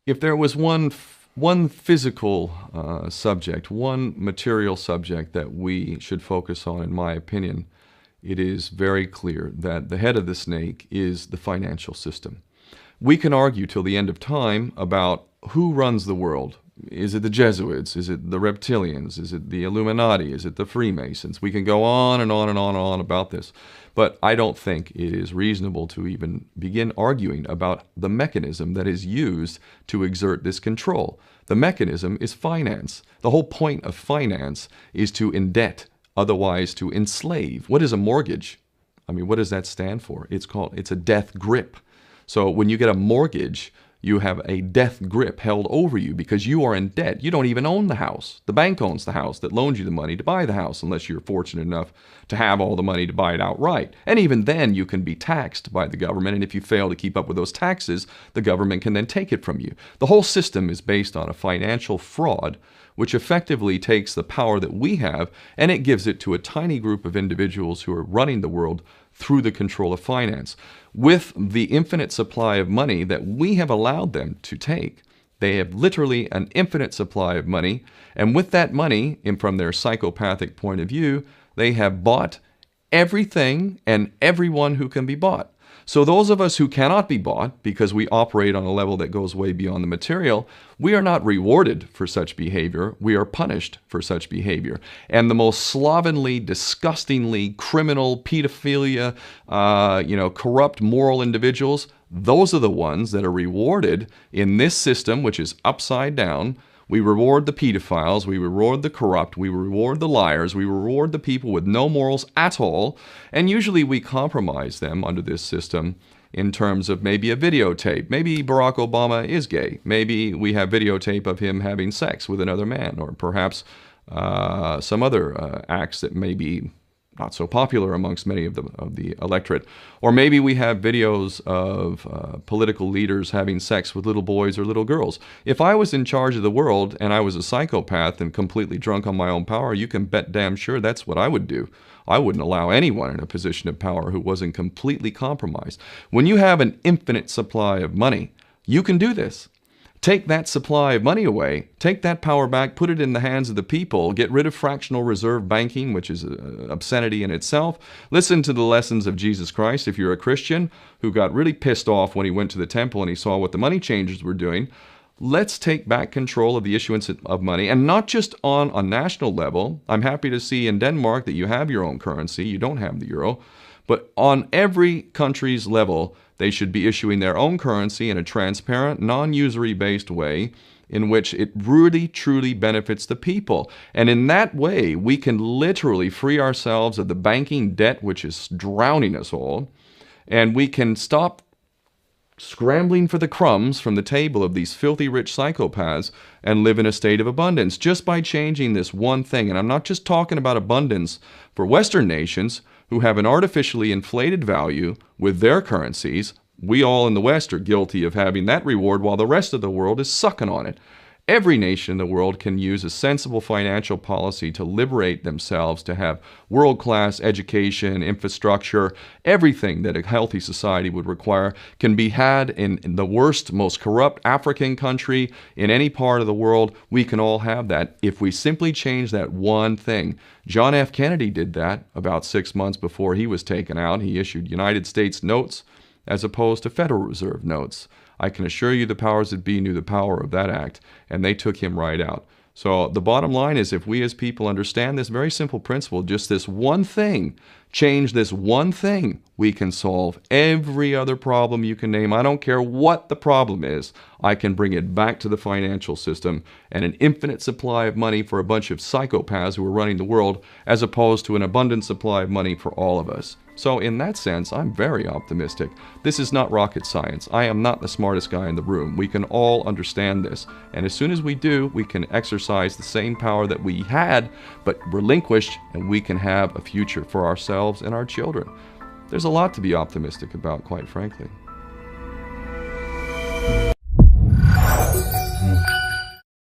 If there was one physical subject, one material subject that we should focus on, in my opinion, it is very clear that the head of the snake is the financial system. We can argue till the end of time about who runs the world. Is it the Jesuits? Is it the reptilians? Is it the Illuminati? Is it the Freemasons? We can go on and on and on and on about this. But I don't think it is reasonable to even begin arguing about the mechanism that is used to exert this control. The mechanism is finance. The whole point of finance is to indebt, otherwise to enslave. What is a mortgage? I mean, what does that stand for? It's a death grip. So when you get a mortgage, you have a death grip held over you because you are in debt. You don't even own the house. The bank owns the house that loaned you the money to buy the house, unless you're fortunate enough to have all the money to buy it outright. And even then, you can be taxed by the government, and if you fail to keep up with those taxes, the government can then take it from you. The whole system is based on a financial fraud, which effectively takes the power that we have and it gives it to a tiny group of individuals who are running the world through the control of finance. With the infinite supply of money that we have allowed them to take, they have literally an infinite supply of money, and with that money, and from their psychopathic point of view, they have bought everything and everyone who can be bought. So those of us who cannot be bought, because we operate on a level that goes way beyond the material, we are not rewarded for such behavior, we are punished for such behavior. And the most slovenly, disgustingly criminal, pedophilia, corrupt moral individuals, those are the ones that are rewarded in this system, which is upside down. We reward the pedophiles, we reward the corrupt, we reward the liars, we reward the people with no morals at all, and usually we compromise them under this system in terms of maybe a videotape. Maybe Barack Obama is gay. The we have videotape of him having sex with another man, or perhaps some other acts that may be not so popular amongst many of the electorate. Or maybe we have videos of political leaders having sex with little boys or little girls. If I was in charge of the world and I was a psychopath and completely drunk on my own power, you can bet damn sure that's what I would do. I wouldn't allow anyone in a position of power who wasn't completely compromised. When you have an infinite supply of money, you can do this. Take that supply of money away, take that power back, put it in the hands of the people, get rid of fractional reserve banking, which is an obscenity in itself. Listen to the lessons of Jesus Christ if you're a Christian who got really pissed off when he went to the temple and he saw what the money changers were doing. Let's take back control of the issuance of money, and not just on a national level. I'm happy to see in Denmark that you have your own currency, you don't have the euro, but on every country's level, they should be issuing their own currency in a transparent, non-usury based way in which it really, truly benefits the people. And in that way, we can literally free ourselves of the banking debt which is drowning us all, and we can stop scrambling for the crumbs from the table of these filthy rich psychopaths and live in a state of abundance just by changing this one thing. And I'm not just talking about abundance for Western nations who have an artificially inflated value with their currencies. We all in the West are guilty of having that reward while the rest of the world is sucking on it. Every nation in the world can use a sensible financial policy to liberate themselves, to have world-class education, infrastructure. Everything that a healthy society would require can be had in the worst, most corrupt African country in any part of the world. We can all have that if we simply change that one thing. John F. Kennedy did that about 6 months before he was taken out. He issued United States notes as opposed to Federal Reserve notes. I can assure you the powers that be knew the power of that act, and they took him right out. So the bottom line is, if we as people understand this very simple principle, just this one thing, change this one thing, we can solve every other problem you can name. I don't care what the problem is. I can bring it back to the financial system and an infinite supply of money for a bunch of psychopaths who are running the world, as opposed to an abundant supply of money for all of us. So in that sense, I'm very optimistic. This is not rocket science. I am not the smartest guy in the room. We can all understand this. And as soon as we do, we can exercise the same power that we had, but relinquished, and we can have a future for ourselves and our children. There's a lot to be optimistic about, quite frankly.